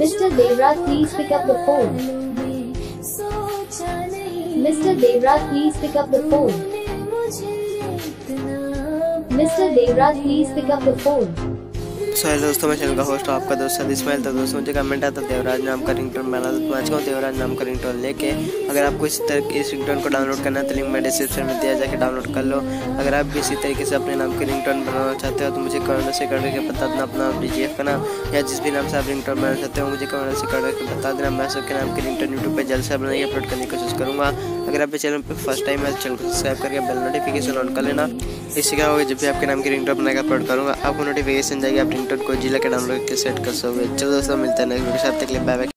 Mr. Devraj, please pick up the phone. Mr. Devraj, please pick up the phone. Mr. Devraj, please pick up the phone. So hello दोस्तों, मैं channel का host हूँ आपका दोस्त इस्माइल। तो दोस्तों मुझे कमेंट आता देवराज नाम का रिंगटोन बना, तो आज कहूँ देवराज नाम का रिंगटोन लेके अगर आपको इस तरह इस रिंगटोन को डाउनलोड करना है तो लिंक मैं डिस्क्रिप्शन में दिया, जाके डाउनलोड कर लो। अगर आप भी इसी तरीके से अपने नाम के रिंगटोन बनाना चाहते हो तो मुझे कमेंट से करके बता देना अपना DJF का नाम, या जिस भी नाम से आप रिंगटोन बनाना चाहते हो मुझे कमेंट से करके बता देना। मैं सबके नाम के रिंगटोन यूट्यूब पर जल्द से बनाने अपलोड करने की कोशिश करूँगा। अगर आप चैनल पर फर्स्ट टाइम है चैनल को सब्सक्राइब करके बेल नोटिफिकेशन ऑन कर लेना। इससे क्या होगा, जब भी आपके नाम की रिंगटोन बनाकर अपलोड करूँगा आपको नोटिफिकेशन जाएगी, आप रिंगटोन को जिला के डाउनलोड करके सेट कर सकते हो। चलो दोस्तों, मिलते हैं नेक्स्ट वीडियो के साथ, तक के लिए बाय बाय।